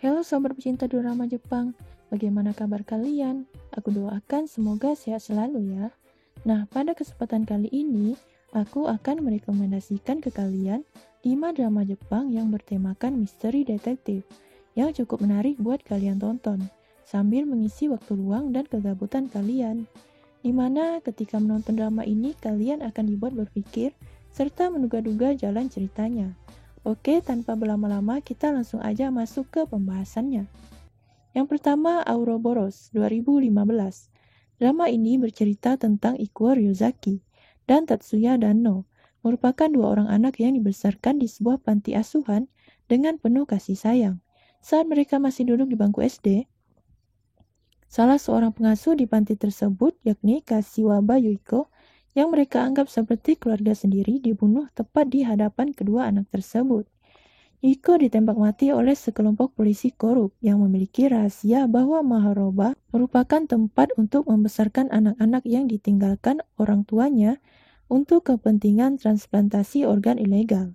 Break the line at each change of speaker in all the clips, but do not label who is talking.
Halo sobat pecinta drama Jepang, bagaimana kabar kalian? Aku doakan semoga sehat selalu ya. Nah, pada kesempatan kali ini, aku akan merekomendasikan ke kalian 5 drama Jepang yang bertemakan misteri detektif, yang cukup menarik buat kalian tonton, sambil mengisi waktu luang dan kegabutan kalian. Dimana ketika menonton drama ini, kalian akan dibuat berpikir, serta menduga-duga jalan ceritanya. Oke, tanpa berlama-lama kita langsung aja masuk ke pembahasannya. Yang pertama, Ouroboros 2015. Drama ini bercerita tentang Ikuo Ryuzaki dan Tatsuya Dano, merupakan dua orang anak yang dibesarkan di sebuah panti asuhan dengan penuh kasih sayang. Saat mereka masih duduk di bangku SD, salah seorang pengasuh di panti tersebut, yakni Kashiwaba Yuiko, yang mereka anggap seperti keluarga sendiri, dibunuh tepat di hadapan kedua anak tersebut. Yuiko ditembak mati oleh sekelompok polisi korup yang memiliki rahasia bahwa Maharoba merupakan tempat untuk membesarkan anak-anak yang ditinggalkan orang tuanya untuk kepentingan transplantasi organ ilegal.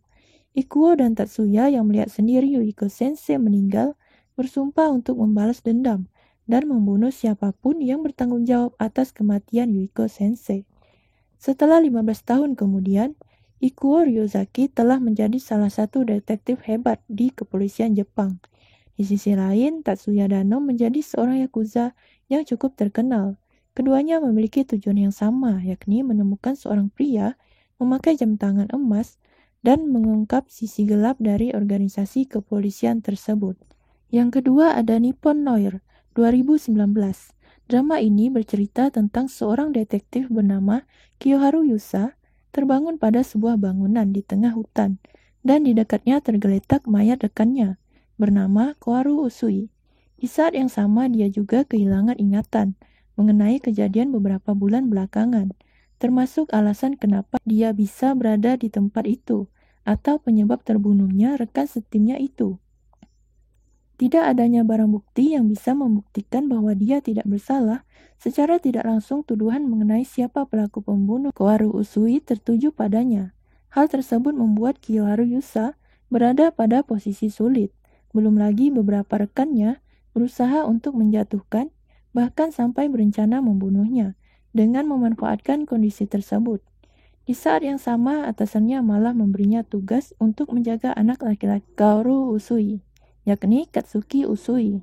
Ikuo dan Tatsuya yang melihat sendiri Yuiko sensei meninggal bersumpah untuk membalas dendam dan membunuh siapapun yang bertanggung jawab atas kematian Yuiko sensei. Setelah 15 tahun kemudian, Ikuo Ryuzaki telah menjadi salah satu detektif hebat di kepolisian Jepang. Di sisi lain, Tatsuya Dano menjadi seorang yakuza yang cukup terkenal. Keduanya memiliki tujuan yang sama, yakni menemukan seorang pria memakai jam tangan emas dan mengungkap sisi gelap dari organisasi kepolisian tersebut. Yang kedua ada Nippon Noir 2019. Drama ini bercerita tentang seorang detektif bernama Kiyoharu Yusa terbangun pada sebuah bangunan di tengah hutan, dan di dekatnya tergeletak mayat rekannya bernama Koharu Usui. Di saat yang sama dia juga kehilangan ingatan mengenai kejadian beberapa bulan belakangan, termasuk alasan kenapa dia bisa berada di tempat itu, atau penyebab terbunuhnya rekan setimnya itu. Tidak adanya barang bukti yang bisa membuktikan bahwa dia tidak bersalah, secara tidak langsung tuduhan mengenai siapa pelaku pembunuh Koharu Usui tertuju padanya. Hal tersebut membuat Kiyoharu Yusa berada pada posisi sulit. Belum lagi beberapa rekannya berusaha untuk menjatuhkan, bahkan sampai berencana membunuhnya, dengan memanfaatkan kondisi tersebut. Di saat yang sama, atasannya malah memberinya tugas untuk menjaga anak laki-laki Koharu Usui, yakni Katsuki Usui.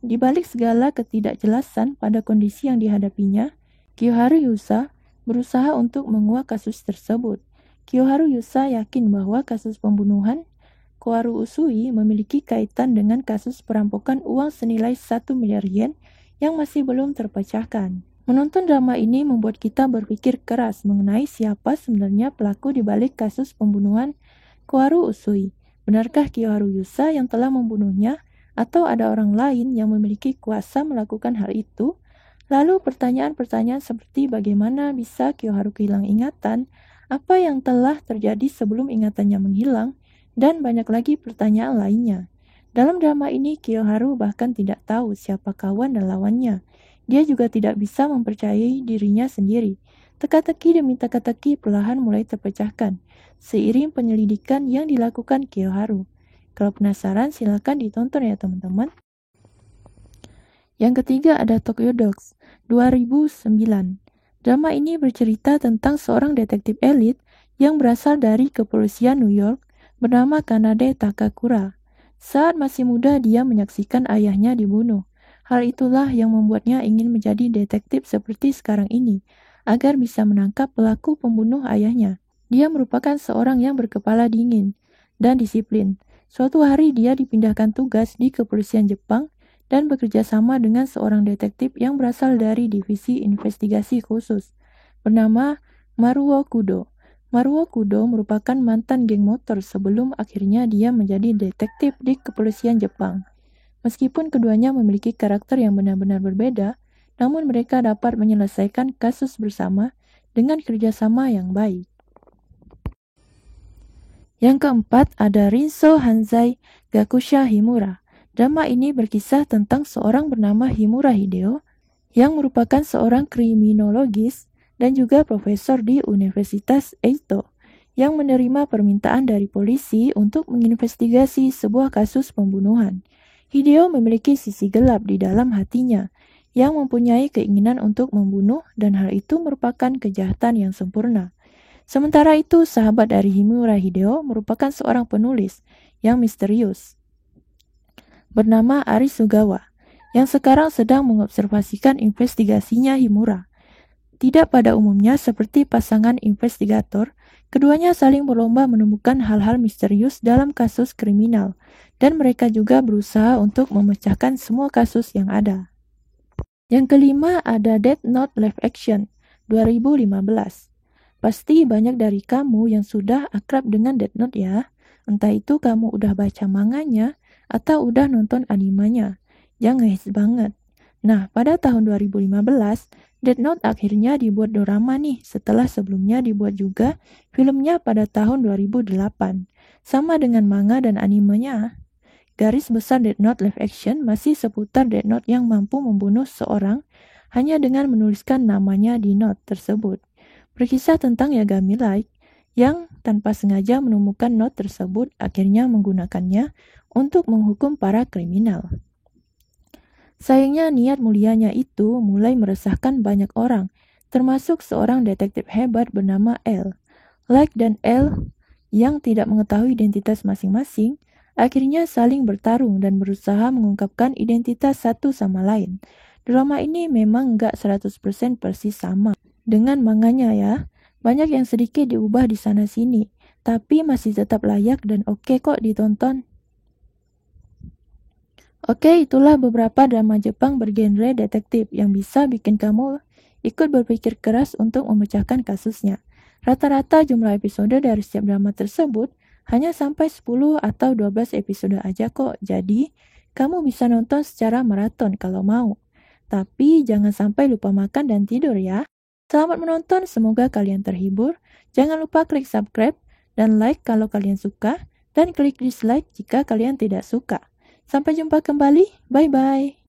Di balik segala ketidakjelasan pada kondisi yang dihadapinya, Kiyoharu Yusa berusaha untuk menguak kasus tersebut. Kiyoharu Yusa yakin bahwa kasus pembunuhan Koharu Usui memiliki kaitan dengan kasus perampokan uang senilai 1 miliar yen yang masih belum terpecahkan. Menonton drama ini membuat kita berpikir keras mengenai siapa sebenarnya pelaku di balik kasus pembunuhan Koharu Usui. Benarkah Kiyoharu Yusa yang telah membunuhnya, atau ada orang lain yang memiliki kuasa melakukan hal itu? Lalu pertanyaan-pertanyaan seperti bagaimana bisa Kiyoharu kehilangan ingatan, apa yang telah terjadi sebelum ingatannya menghilang, dan banyak lagi pertanyaan lainnya. Dalam drama ini Kiyoharu bahkan tidak tahu siapa kawan dan lawannya. Dia juga tidak bisa mempercayai dirinya sendiri. Teka-teki demi teka-teki perlahan mulai terpecahkan seiring penyelidikan yang dilakukan Kiyoharu. Kalau penasaran, silakan ditonton ya teman-teman. Yang ketiga ada Tokyo Dogs 2009. Drama ini bercerita tentang seorang detektif elit yang berasal dari kepolisian New York bernama Kanade Takakura. Saat masih muda, dia menyaksikan ayahnya dibunuh. Hal itulah yang membuatnya ingin menjadi detektif seperti sekarang ini, agar bisa menangkap pelaku pembunuh ayahnya. Dia merupakan seorang yang berkepala dingin dan disiplin. Suatu hari dia dipindahkan tugas di kepolisian Jepang dan bekerja sama dengan seorang detektif yang berasal dari divisi investigasi khusus bernama Maruo Kudo. Maruo Kudo merupakan mantan geng motor sebelum akhirnya dia menjadi detektif di kepolisian Jepang. Meskipun keduanya memiliki karakter yang benar-benar berbeda, namun mereka dapat menyelesaikan kasus bersama dengan kerjasama yang baik. Yang keempat ada Rinso Hanzai Gakusha Himura. Drama ini berkisah tentang seorang bernama Himura Hideo yang merupakan seorang kriminologis dan juga profesor di Universitas Eito yang menerima permintaan dari polisi untuk menginvestigasi sebuah kasus pembunuhan. Hideo memiliki sisi gelap di dalam hatinya yang mempunyai keinginan untuk membunuh dan hal itu merupakan kejahatan yang sempurna. Sementara itu, sahabat dari Himura Hideo merupakan seorang penulis yang misterius bernama Ari Sugawa yang sekarang sedang mengobservasikan investigasinya Himura. Tidak pada umumnya seperti pasangan investigator, keduanya saling berlomba menemukan hal-hal misterius dalam kasus kriminal, dan mereka juga berusaha untuk memecahkan semua kasus yang ada. Yang kelima ada Death Note Live Action 2015. Pasti banyak dari kamu yang sudah akrab dengan Death Note ya. Entah itu kamu udah baca manganya atau udah nonton animenya. Yang ngehits banget. Nah, pada tahun 2015, Death Note akhirnya dibuat dorama nih setelah sebelumnya dibuat juga filmnya pada tahun 2008. Sama dengan manga dan animenya. Garis besar Death Note live action masih seputar Death Note yang mampu membunuh seorang hanya dengan menuliskan namanya di note tersebut. Berkisah tentang Yagami Light yang tanpa sengaja menemukan note tersebut akhirnya menggunakannya untuk menghukum para kriminal. Sayangnya niat mulianya itu mulai meresahkan banyak orang, termasuk seorang detektif hebat bernama L. Light dan L yang tidak mengetahui identitas masing-masing akhirnya saling bertarung dan berusaha mengungkapkan identitas satu sama lain. Drama ini memang nggak 100% persis sama dengan manganya ya. Banyak yang sedikit diubah di sana-sini, tapi masih tetap layak dan oke kok ditonton. Oke, itulah beberapa drama Jepang bergenre detektif yang bisa bikin kamu ikut berpikir keras untuk memecahkan kasusnya. Rata-rata jumlah episode dari setiap drama tersebut hanya sampai 10 atau 12 episode aja kok. Jadi, kamu bisa nonton secara maraton kalau mau. Tapi jangan sampai lupa makan dan tidur ya. Selamat menonton, semoga kalian terhibur. Jangan lupa klik subscribe dan like kalau kalian suka, dan klik dislike jika kalian tidak suka. Sampai jumpa kembali, bye-bye.